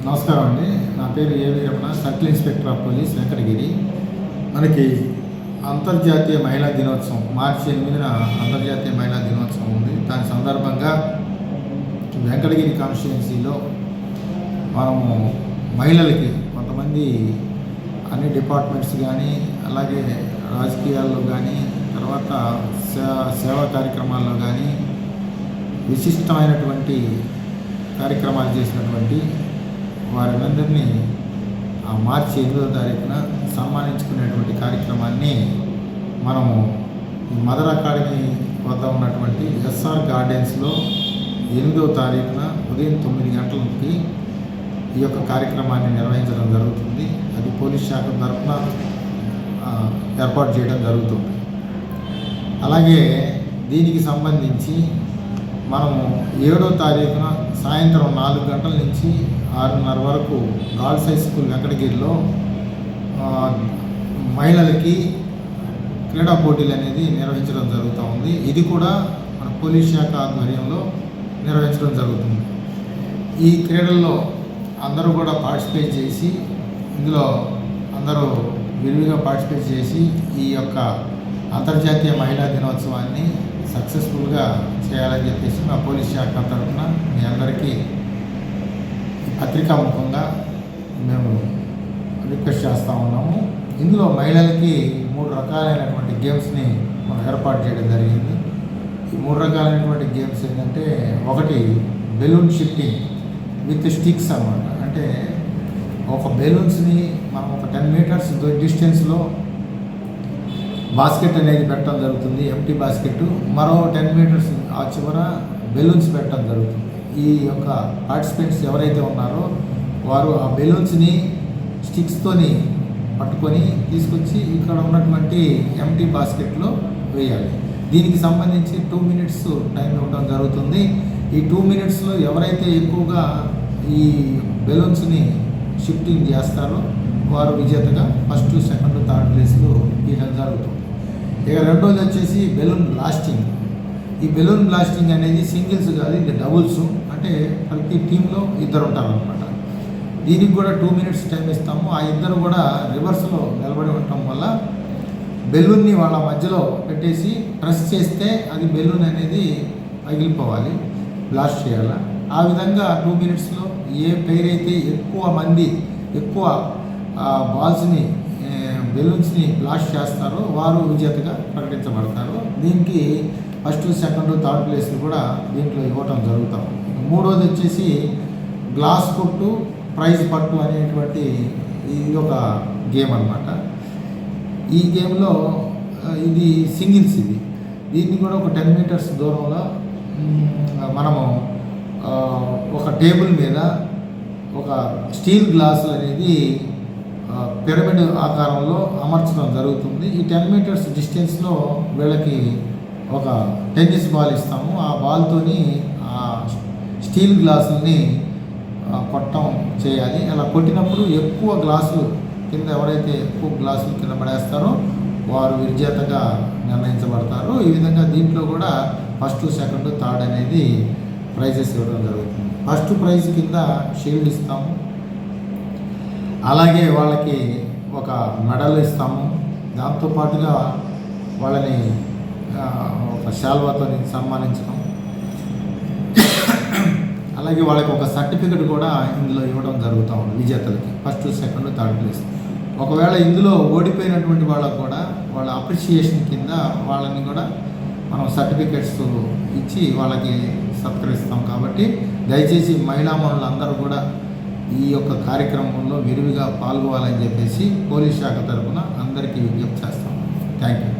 నమస్కారం అండి. నా పేరు ఏవి Ramana, circle inspector of police Venkatagiri. మనకి అంతర్జాతీయ మహిళా దినోత్సవం మార్చి 8న అంతర్జాతీయ మహిళా దినోత్సవం ఉంది. దాని సందర్భంగా వెంకటగిరి కాన్స్టిట్యున్సీలో మనము మహిళలకి కొంతమంది అన్ని డిపార్ట్మెంట్స్ కానీ, అలాగే రాజకీయాల్లో కానీ, తర్వాత సేవా కార్యక్రమాల్లో కానీ విశిష్టమైనటువంటి కార్యక్రమాలు చేసినటువంటి వారందరినీ మార్చి 8వ తారీఖున సన్మానించుకునేటువంటి కార్యక్రమాన్ని మనము మదర్ అకాడమీ వద్ద ఉన్నటువంటి ఎస్ఆర్ గార్డెన్స్లో 8వ తారీఖున ఉదయం 9 గంటలకి ఈ యొక్క కార్యక్రమాన్ని నిర్వహించడం జరుగుతుంది. అది పోలీస్ శాఖ తరఫున ఏర్పాటు చేయడం జరుగుతుంది. అలాగే దీనికి సంబంధించి మనము 7వ తారీఖున సాయంత్రం 4 గంటల నుంచి 6:30 వరకు గర్ల్స్ హై స్కూల్ వెంకటగిరిలో మహిళలకి క్రీడా పోటీలు అనేది నిర్వహించడం జరుగుతూ ఉంది. ఇది కూడా మన పోలీస్ శాఖ ఆధ్వర్యంలో నిర్వహించడం జరుగుతుంది. ఈ క్రీడల్లో అందరూ కూడా పార్టిసిపేట్ చేసి, ఇందులో అందరూ విరివిగా పార్టిసిపేట్ చేసి ఈ యొక్క అంతర్జాతీయ మహిళా దినోత్సవాన్ని సక్సెస్ఫుల్గా చేయాలని చెప్పేసి మా పోలీస్ శాఖ తరఫున మీ అందరికీ పత్రికాముఖంగా మేము రిక్వెస్ట్ చేస్తూ ఉన్నాము. ఇందులో మహిళలకి 3 రకాలైనటువంటి గేమ్స్ని మనం ఏర్పాటు చేయడం జరిగింది. ఈ 3 రకాలైనటువంటి గేమ్స్ ఏంటంటే, ఒకటి బెలూన్ షిఫ్టింగ్ విత్ స్టిక్స్ అన్నమాట. అంటే ఒక బెలూన్స్ని మనం ఒక 10 మీటర్స్ డిస్టెన్స్లో బాస్కెట్ అనేది పెట్టడం జరుగుతుంది, ఎంటీ బాస్కెట్. మరో 10 మీటర్స్ ఆ చివర బెలూన్స్ పెట్టడం జరుగుతుంది. ఈ యొక్క పార్టిసిపెంట్స్ ఎవరైతే ఉన్నారో వారు ఆ బెలూన్స్ని స్టిక్స్తోని పట్టుకొని తీసుకొచ్చి ఇక్కడ ఉన్నటువంటి ఎంటీ బాస్కెట్లో వేయాలి. దీనికి సంబంధించి 2 మినిట్స్ టైం ఇవ్వడం జరుగుతుంది. ఈ 2 మినిట్స్లో ఎవరైతే ఎక్కువగా ఈ బెలూన్స్ని షిఫ్టింగ్ చేస్తారో వారు విజేతగా ఫస్ట్, సెకండ్, థర్డ్ ప్లేస్లో తీయడం జరుగుతుంది. ఇక రెండోది వచ్చేసి బెలూన్ బ్లాస్టింగ్. ఈ బెలూన్ బ్లాస్టింగ్ అనేది సింగిల్స్ కాదు, ఇది డబుల్స్. అంటే ప్రతి టీంలో 2 ఉంటారనమాట. దీనికి కూడా 2 మినిట్స్ టైం ఇస్తాము. ఆ ఇద్దరు కూడా రివర్స్లో నిలబడి ఉండటం వల్ల బెలూన్ని వాళ్ళ మధ్యలో పెట్టేసి ప్రెస్ చేస్తే అది బెలూన్ అనేది పగిలిపోవాలి, బ్లాస్ట్ చేయాలి. ఆ విధంగా 2 మినిట్స్లో ఏ పేరు అయితే ఎక్కువ బాల్స్ని, బెలూన్స్ని బ్లాస్ట్ చేస్తారో వారు విజేతగా ప్రకటించబడతారు. దీనికి ఫస్ట్, సెకండ్, థర్డ్ ప్లేస్లు కూడా దీంట్లో ఇవ్వటం జరుగుతాం. మూడోది వచ్చేసి గ్లాస్ కొట్టు, ప్రైజ్ పట్టు అనేటువంటి ఇది ఒక గేమ్ అన్నమాట. ఈ గేమ్లో ఇది సింగిల్స్. దీన్ని కూడా ఒక 10 మీటర్స్ దూరంలో మనము ఒక టేబుల్ మీద ఒక స్టీల్ గ్లాసులు అనేది పిరమిడ్ ఆకారంలో అమర్చడం జరుగుతుంది. ఈ 10 మీటర్స్ డిస్టెన్స్లో వీళ్ళకి ఒక టెన్నిస్ బాల్ ఇస్తాము. ఆ బాల్తోని ఆ స్టీల్ గ్లాసుల్ని కొట్టడం చేయాలి. అలా కొట్టినప్పుడు ఎక్కువ గ్లాసులు కింద ఎవరైతే ఎక్కువ గ్లాసులు కింద పడేస్తారో వారు విజేతగా నిర్ణయించబడతారు. ఈ విధంగా దీంట్లో కూడా ఫస్ట్, సెకండ్, థర్డ్ అనేది ప్రైజెస్ ఇవ్వడం జరుగుతుంది. ఫస్ట్ ప్రైజ్ కింద షీల్డ్ ఇస్తాము, అలాగే వాళ్ళకి ఒక మెడల్ ఇస్తాము. దాంతోపాటుగా వాళ్ళని ఒక శాల్వాతో సన్మానించడం, అలాగే వాళ్ళకి ఒక సర్టిఫికెట్ కూడా ఇందులో ఇవ్వడం జరుగుతూ ఉంది విజేతలకి, ఫస్ట్, సెకండ్, థర్డ్ ప్లేస్. ఒకవేళ ఇందులో ఓడిపోయినటువంటి వాళ్ళకు కూడా వాళ్ళ అప్రిషియేషన్ కింద వాళ్ళని కూడా మనం సర్టిఫికెట్స్ ఇచ్చి వాళ్ళకి సత్కరిస్తాం. కాబట్టి దయచేసి మహిళామణులు అందరూ కూడా ఈ యొక్క కార్యక్రమంలో విరివిగా పాల్గొవాలని చెప్పేసి పోలీస్ శాఖ తరఫున అందరికీ విజ్ఞప్తి చేస్తాం. Thank you.